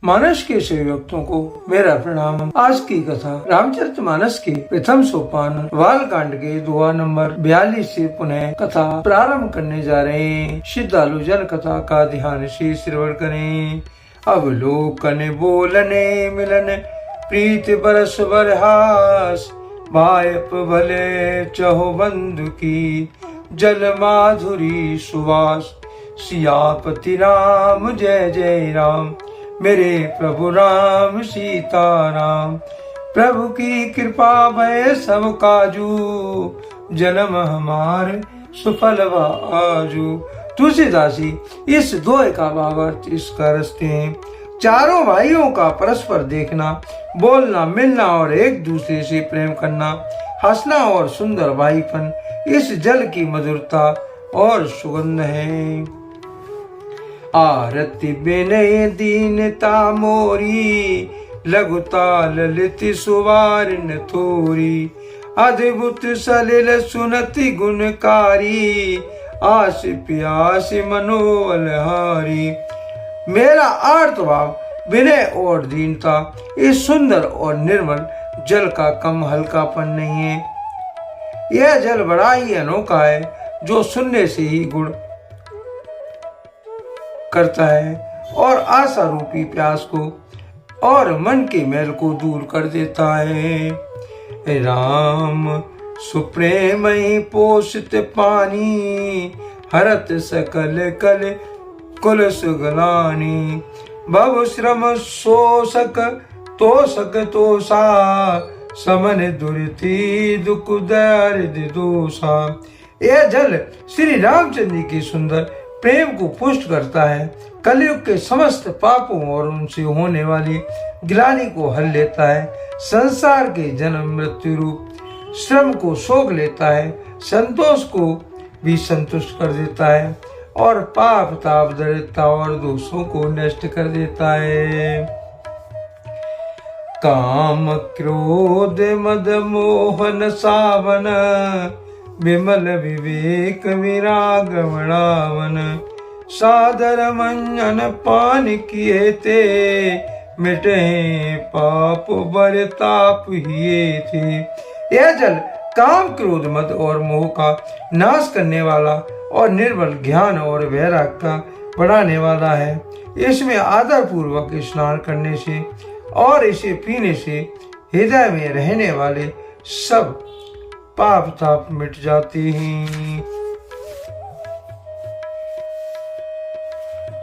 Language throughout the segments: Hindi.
मानस के सभी भक्तों को मेरा प्रणाम। आज की कथा रामचरितमानस के प्रथम सोपान बालकांड के दुआ नंबर 42 से पुनः कथा प्रारंभ करने जा रहे हैं। श्रद्धालु जन कथा का ध्यान से श्रवण करें। अब लोकन बोलने मिलन प्रीत बरस बरहास, बायप भले चहो बंधु की जल माधुरी सुवास। सियापति राम जय जय राम, मेरे प्रभु राम सीताराम। प्रभु की कृपा भय सब काजू, जन्म हमार सुफल आजू। तुलसीदासी इस दोहे का भावार्थ इसका रचते हैं। चारों भाइयों का परस्पर देखना, बोलना, मिलना और एक दूसरे से प्रेम करना, हंसना और सुंदर भाईपन इस जल की मधुरता और सुगंध है। आरती बिनय दीनता मोरी, लघुता ललित सुवारिन थोरी। अद्भुत सलिल सुनति गुणकारी, आस प्यास मनोबलहारी। मेरा आर्तभाव विनय और दीनता इस सुंदर और निर्मल जल का कम हल्कापन नहीं है। यह जल बड़ा ही अनोखा है, जो सुनने से ही गुण करता है और आशा रूपी प्यास को और मन के मैल को दूर कर देता है। राम सुप्रेमहि पोषित पानी, हरत सकल कल कुल सुगलानी। भव श्रम शोषक तोषक तोषा, समन दुर्ति दुख दर्द दोषा। यह जल श्री रामचंद्र की सुंदर प्रेम को पुष्ट करता है, कलयुग के समस्त पापों और उनसे होने वाली ग्लानि को हल लेता है, संसार के जन्म मृत्यु रूप श्रम को सोख लेता है, संतोष को भी संतुष्ट कर देता है और पाप ताप दरिद्रता और दोषों को नष्ट कर देता है। काम क्रोध मद मोहन सावन, विमल विवेक विराग वड़ावन। सादर मंजन पान किए ते, मिटे पाप बर ताप हिए थे। यह जल काम क्रोध मद और मोह का नाश करने वाला और निर्मल ज्ञान और वैराग का बढ़ाने वाला है। इसमें आदर पूर्वक स्नान करने से और इसे पीने से हृदय में रहने वाले सब पाप ताप मिट जाते हैं।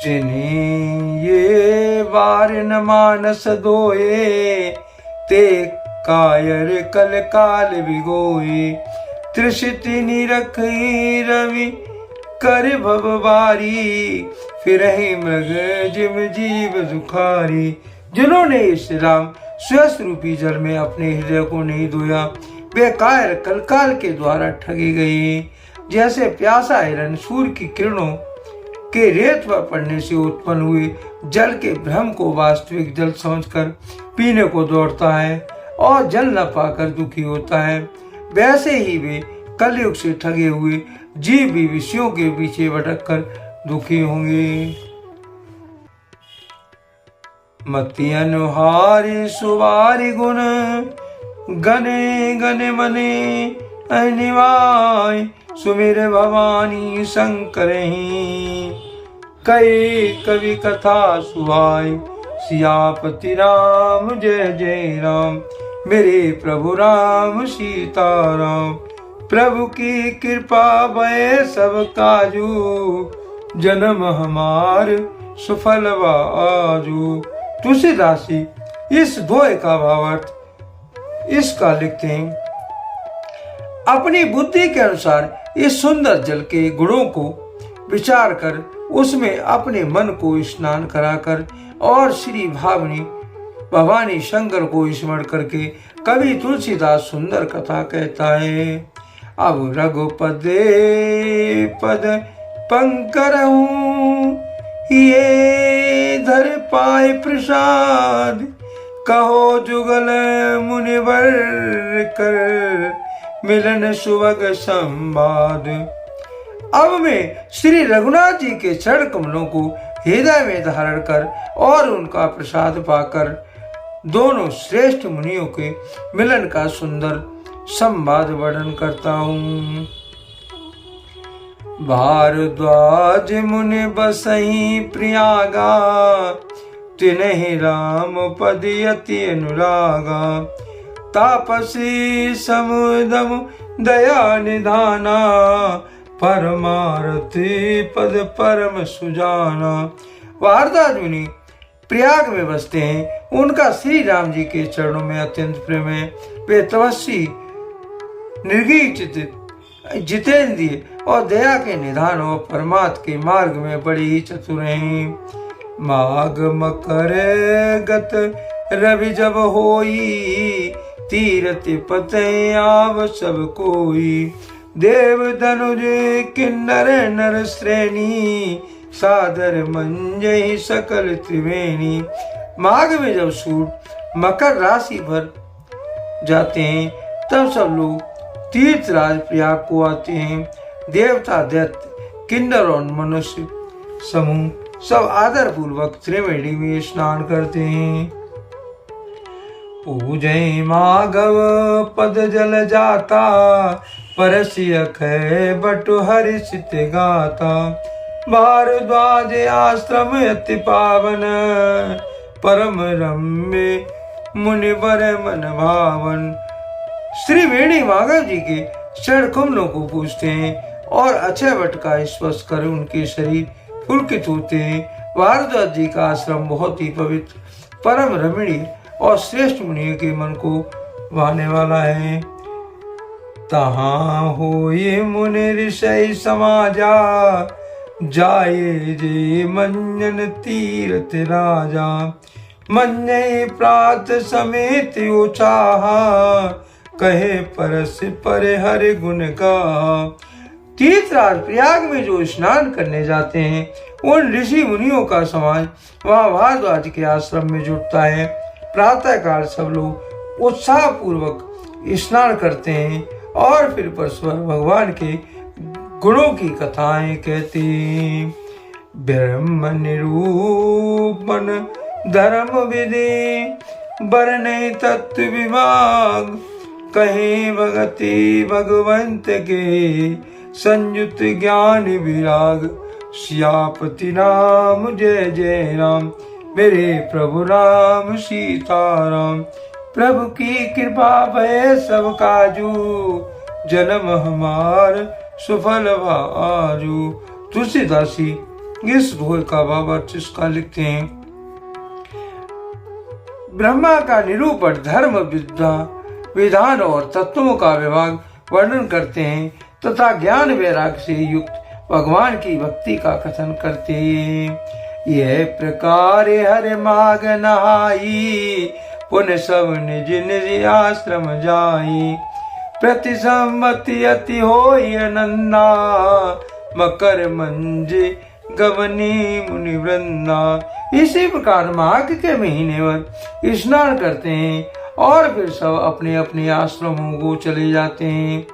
जिन्हें ये बार न मानस दोए, ते कायर कल काल भिगोए। त्रिशिति निरखी रवि कर भवबारी, फिर ही मृग जिम जीव दुखारी। जिन्होंने इस राम स्वस्थ रूपी जल में अपने हृदय को नहीं धोया, वे कायर कलकाल के द्वारा ठगे गए। जैसे प्यासा हिरण सूर्य की किरणों के रेत पर पड़ने से उत्पन्न हुए जल के भ्रम को वास्तविक जल समझकर पीने को दौड़ता है और जल न पाकर दुखी होता है, वैसे ही वे कलयुग से ठगे हुए जीव भी विषयों के पीछे भटक कर दुखी होंगे। मति अनुहारी सुवारी गुण, गने गने मने अनिवाय। सुमिर भवानी शंकर ही, कई कवि कथा सुहाय। सियापति राम जय जय राम, मेरे प्रभु राम सीताराम। प्रभु की कृपा भय सब काजू, जन्म हमार सुफल आजू। तुलसीदासी इस दोहे का भावार्थ इसका लिखते हैं। अपनी बुद्धि के अनुसार इस सुंदर जल के गुणों को विचार कर उसमें अपने मन को स्नान कराकर और श्री भवानी शंकर को स्मरण करके कवि तुलसीदास सुंदर कथा कहता है। अब रघुपदे पद पंकरहूं, ये धर पाए प्रसाद। कहो जुगल मुनिवर कर, मिलन सुवग संवाद। अब मैं श्री रघुनाथ जी के चरण कमलों को हृदय में धारण कर और उनका प्रसाद पाकर दोनों श्रेष्ठ मुनियों के मिलन का सुंदर संवाद वर्णन करता हूँ। भारद्वाज मुनि बसई प्रयागा, तिन्हि राम पद यति अनुरागा। तापसी समुदम दया निधाना, परमारति पद परम सुजाना। भारद्वाज मुनि प्रयाग में बसते हैं। उनका श्री राम जी के चरणों में अत्यंत प्रेम है। वे तपस्वी, निर्गीचित, जितेंद्रिय और दया के निधान और परमात्मा के मार्ग में बड़ी ही चतुर हैं। माघ मकर गत रवि जब होई, तीरथ पते आव सब कोई। देव धनुज किन्नर नर श्रेणी, सादर मंजहि सकल त्रिवेणी। माघ में जब सूर्य मकर राशि भर जाते हैं तब सब लोग तीर्थराज प्रयाग को आते हैं। देवता, दैत्य, किन्नर और मनुष्य समूह सब आदर पूर्वक त्रिवेणी में स्नान करते हैं। पूजय माघव पद जल जाता, परसिय खे बटु हर्षित गाता। भारद्वाज आश्रम अति पावन, परम रम्य मुनिवर मन भावन। श्री वेणी माधव जी के चरण कमलों को पूजते हैं और अक्षय वट का स्पर्श कर उनके शरीर पुलकित होते हैं। भारद्वाज जी का आश्रम बहुत ही पवित्र, परम रमणीय और श्रेष्ठ मुनियों के मन को भाने वाला है। तहाँ होए मुनि ऋषि समाजा, जाये जे मंजन तीरथ राजा। मंजय प्रात समेत उचाहा, कहे परस पर हरि गुण गाहा। तीर्थराज प्रयाग में जो स्नान करने जाते हैं उन ऋषि मुनियों का समाज वहाँ भारद्वाज के आश्रम में जुटता है। प्रातः काल सब लोग उत्साह पूर्वक स्नान करते हैं और फिर परस्पर भगवान के गुणों की कथाएं कहते हैं। ब्रह्म निरूपण धर्म विधि, बरने तत्व विभाग। कहे भगति भगवंत के, संयुत ज्ञान विराग। सियापति राम जय जय राम, मेरे प्रभु राम सीताराम। प्रभु की कृपा भय सब काजू, जन्म हमार सुफल आजू। तुलसीदास जी इस दोहे का भावार्थ इसका लिखते हैं। ब्रह्मा का निरूपण धर्म विधान और तत्वों का विभाग वर्णन करते हैं तथा ज्ञान वैराग से युक्त भगवान की भक्ति का कथन करते हैं। यह प्रकार हर माग नहाई, पुन सब निज निज आश्रम जाई। प्रति सम्मति अति होई आनंदा, मकर मंजे गवनी मुनि वृंदा। इसी प्रकार माघ के महीने भर स्नान करते हैं और फिर सब अपने अपने आश्रमों को चले जाते हैं।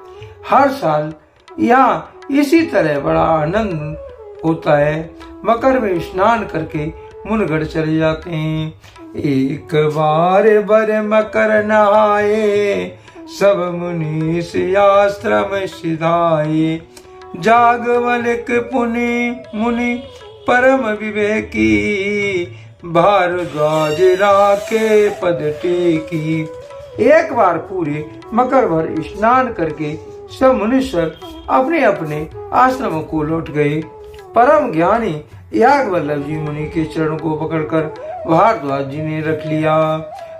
हर साल यहाँ इसी तरह बड़ा आनंद होता है। मकर में स्नान करके मुनगढ़ चले जाते हैं। एक बार बर मकर नहाए, सब मुनीष आश्रम सिधाए। जागवलिक पुनि मुनि परम विवेकी, भारद्वाज राखे पद टेकी। एक बार पूरे मकर भर स्नान करके सब मुनीश्वर अपने अपने आश्रम को लौट गए। परम ज्ञानी याज्ञवल्क्य जी मुनि के चरणों को पकड़कर भारद्वाज जी ने रख लिया।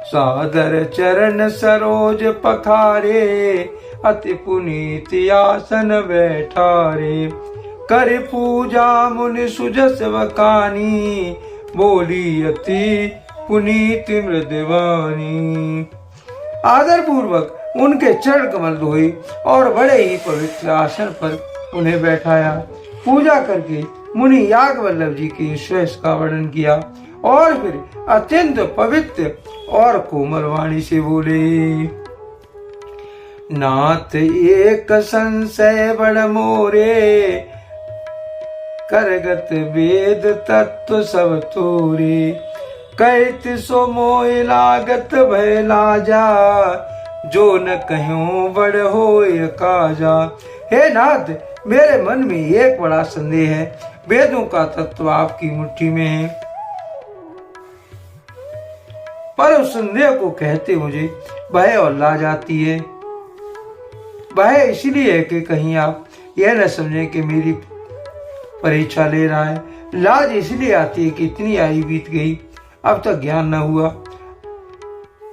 सादर चरण सरोज पखारे, अति पुनीत आसन बैठारे। कर पूजा मुनि सुजस वकानी, बोली अति पुनीत मृदवानी। आदर पूर्वक उनके चरण कमल धोए और बड़े ही पवित्र आसन पर उन्हें बैठाया। पूजा करके मुनि याज्ञवल्क्य जी के श्रेष्ठ का वर्णन किया और फिर अत्यंत पवित्र और कोमल वाणी से बोले। नाथ एक संशय बड़ मोरे, करगत वेद तत्व सब तोरे, कहत सो मोह लागत भय लाजा, जो न कहूं बड़ होय काजा। हे नाथ, मेरे मन में एक बड़ा संदेह है, वेदों का तत्व आपकी मुट्ठी में है, पर उस संदेह को कहते मुझे भय और लाज आती है। भय इसलिए है कि कहीं आप यह न समझें कि मेरी परीक्षा ले रहा है। लाज इसलिए आती है कि इतनी आयु बीत गई, अब तक ज्ञान न हुआ,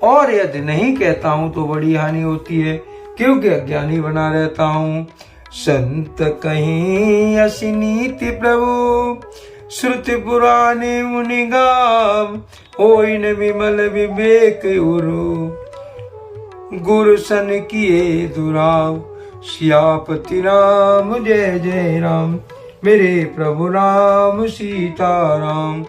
और यदि नहीं कहता हूं तो बड़ी हानि होती है, क्योंकि अज्ञानी बना रहता हूं। संत कहीं असी नीति प्रभु, श्रुति पुराणे मुनि गाव, होई न विमल विवेक उरु, गुरु सन किए दुराव। सियापति राम जय जय राम, मेरे प्रभु राम सीताराम।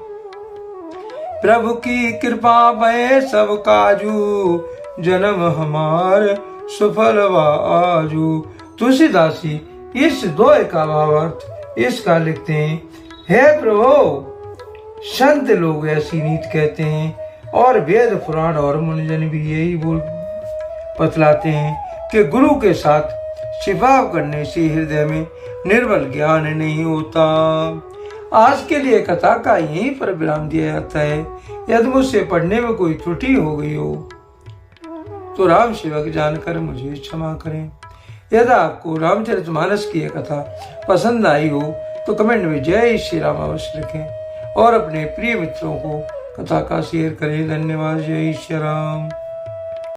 प्रभु की कृपा भय सब काजू, जन्म हमार सफल आजू। तुलसीदास जी इस दोहे का भावार्थ इसका लिखते हैं, हे प्रभु, संत लोग ऐसी नीति कहते हैं, और वेद पुराण और मुनिजन भी यही बोल बतलाते हैं कि गुरु के साथ शिफाव करने से हृदय में निर्बल ज्ञान नहीं होता। आज के लिए कथा का यहीं पर विराम दिया जाता है। यदि मुझसे पढ़ने में कोई त्रुटि हो गई हो तो राम सेवक जानकर मुझे क्षमा करें। यदि आपको रामचरितमानस की यह कथा पसंद आई हो तो कमेंट में जय श्री राम अवश्य लिखें और अपने प्रिय मित्रों को कथा का शेयर करें। धन्यवाद। जय श्री राम।